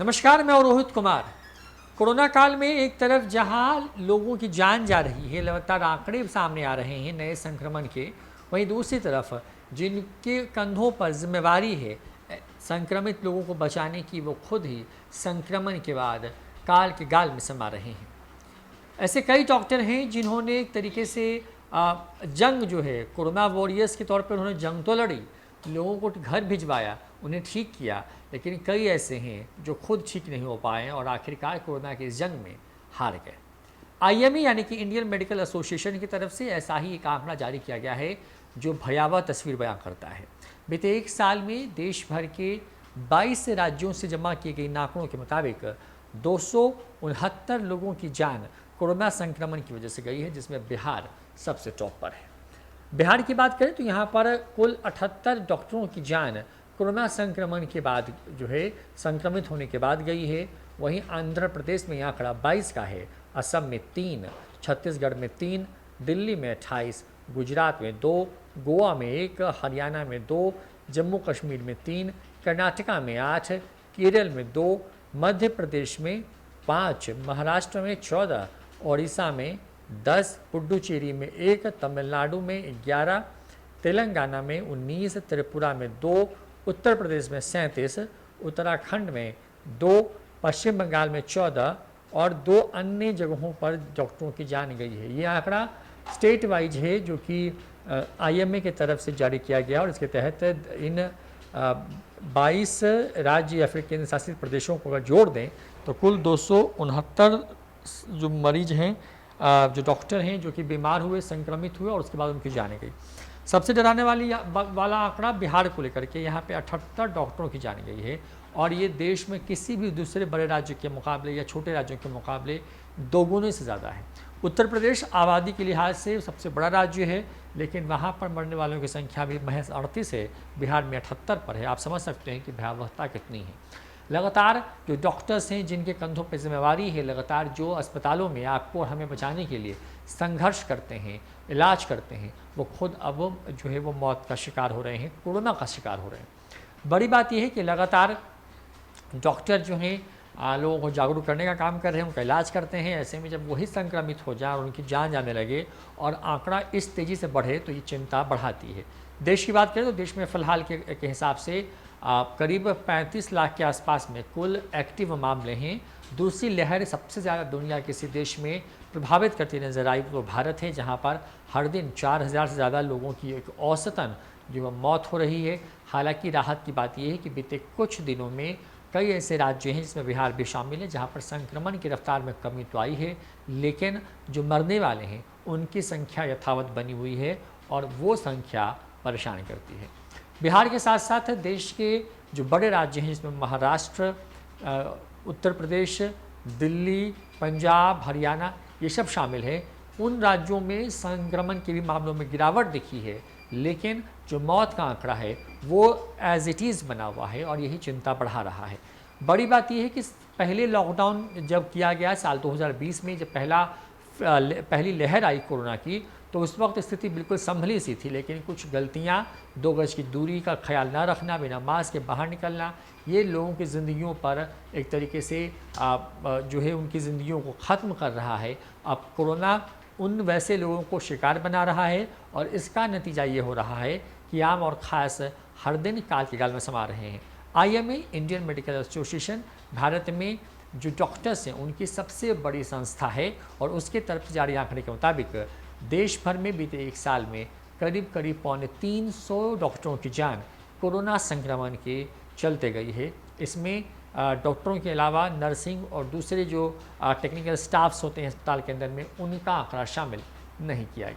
नमस्कार, मैं हूं रोहित कुमार। कोरोना काल में एक तरफ जहां लोगों की जान जा रही है, लगातार आंकड़े सामने आ रहे हैं नए संक्रमण के, वहीं दूसरी तरफ जिनके कंधों पर जिम्मेवारी है संक्रमित लोगों को बचाने की, वो खुद ही संक्रमण के बाद काल के गाल में समा रहे हैं। ऐसे कई डॉक्टर हैं जिन्होंने एक तरीके से जंग जो है, कोरोना वॉरियर्स के तौर पर उन्होंने जंग तो लड़ी, लोगों को घर भिजवाया, उन्हें ठीक किया, लेकिन कई ऐसे हैं जो खुद ठीक नहीं हो पाए और आखिरकार कोरोना की इस जंग में हार गए। आईएमए यानी कि इंडियन मेडिकल एसोसिएशन की तरफ से ऐसा ही एक आंकड़ा जारी किया गया है जो भयावह तस्वीर बयां करता है। बीते एक साल में देश भर के 22 राज्यों से जमा की गई आंकड़ों के मुताबिक 269 लोगों की जान कोरोना संक्रमण की वजह से गई है, जिसमें बिहार सबसे टॉप पर है। बिहार की बात करें तो यहाँ पर कुल 78 डॉक्टरों की जान कोरोना संक्रमण के बाद जो है संक्रमित होने के बाद गई है। वहीं आंध्र प्रदेश में यह आंकड़ा 22 का है, असम में 3, छत्तीसगढ़ में 3, दिल्ली में 28, गुजरात में 2, गोवा में 1, हरियाणा में 2, जम्मू कश्मीर में 3, कर्नाटका में 8, केरल में 2, मध्य प्रदेश में 5, महाराष्ट्र में 14, ओडिशा में 10, पुडुचेरी में 1, तमिलनाडु में 11, तेलंगाना में 19, त्रिपुरा में 2, उत्तर प्रदेश में 37, उत्तराखंड में 2, पश्चिम बंगाल में 14 और 2 अन्य जगहों पर डॉक्टरों की जान गई है। ये आंकड़ा स्टेट वाइज है जो कि आईएमए की तरफ से जारी किया गया और इसके तहत इन 22 राज्य या फिर केंद्र शासित प्रदेशों को अगर जोड़ दें तो कुल 269 जो मरीज हैं, जो डॉक्टर हैं जो कि बीमार हुए, संक्रमित हुए और उसके बाद उनकी जान गई। सबसे डराने वाला आंकड़ा बिहार को लेकर के, यहाँ पे 78 डॉक्टरों की जान गई है और ये देश में किसी भी दूसरे बड़े राज्य के मुकाबले या छोटे राज्यों के मुकाबले दोगुने से ज़्यादा है। उत्तर प्रदेश आबादी के लिहाज से सबसे बड़ा राज्य है, लेकिन वहाँ पर मरने वालों की संख्या भी महज 38 है, बिहार में 78 पर है। आप समझ सकते हैं कि भयावहता कितनी है। लगातार जो डॉक्टर्स हैं जिनके कंधों पर जिम्मेवारी है, लगातार जो अस्पतालों में आपको और हमें बचाने के लिए संघर्ष करते हैं, इलाज करते हैं, वो खुद अब जो है वो मौत का शिकार हो रहे हैं, कोरोना का शिकार हो रहे हैं। बड़ी बात यह है कि लगातार डॉक्टर जो हैं लोगों को जागरूक करने का काम कर रहे हैं, उनका इलाज करते हैं। ऐसे में जब वही संक्रमित हो जाए और उनकी जान जाने लगे और आंकड़ा इस तेज़ी से बढ़े तो ये चिंता बढ़ाती है। देश की बात करें तो देश में फ़िलहाल के हिसाब से करीब 35 लाख के आसपास में कुल एक्टिव मामले हैं। दूसरी लहर सबसे ज़्यादा दुनिया किसी देश में प्रभावित करती नजर आई तो भारत है, जहां पर हर दिन 4000 से ज़्यादा लोगों की एक औसतन जो मौत हो रही है। हालांकि राहत की बात यह है कि बीते कुछ दिनों में कई ऐसे राज्य हैं जिसमें बिहार भी शामिल है जहां पर संक्रमण की रफ्तार में कमी तो आई है, लेकिन जो मरने वाले हैं उनकी संख्या यथावत बनी हुई है और वो संख्या परेशान करती है। बिहार के साथ साथ देश के जो बड़े राज्य हैं जिसमें महाराष्ट्र, उत्तर प्रदेश, दिल्ली, पंजाब, हरियाणा ये सब शामिल है, उन राज्यों में संक्रमण के भी मामलों में गिरावट दिखी है, लेकिन जो मौत का आंकड़ा है वो एज इट इज़ बना हुआ है और यही चिंता बढ़ा रहा है। बड़ी बात यह है कि पहले लॉकडाउन जब किया गया साल 2020 में, जब पहली लहर आई कोरोना की, तो उस वक्त स्थिति बिल्कुल संभली सी थी, लेकिन कुछ गलतियां, 2 गज की दूरी का ख्याल ना रखना, बिना मास्क के बाहर निकलना, ये लोगों की ज़िंदगियों पर एक तरीके से जो है उनकी ज़िंदगियों को ख़त्म कर रहा है। अब कोरोना उन वैसे लोगों को शिकार बना रहा है और इसका नतीजा ये हो रहा है कि आम और ख़ास हर दिन काल के गाल में समा रहे हैं। IMA Indian medical association Bharat में जो डॉक्टर्स हैं उनकी सबसे बड़ी संस्था है और उसके तरफ से जारी आंकड़े के मुताबिक देश भर में बीते एक साल में करीब 350 डॉक्टरों की जान कोरोना संक्रमण के चलते गई है। इसमें डॉक्टरों के अलावा नर्सिंग और दूसरे जो टेक्निकल स्टाफ्स होते हैं अस्पताल के अंदर में, उनका आंकड़ा शामिल नहीं किया गया।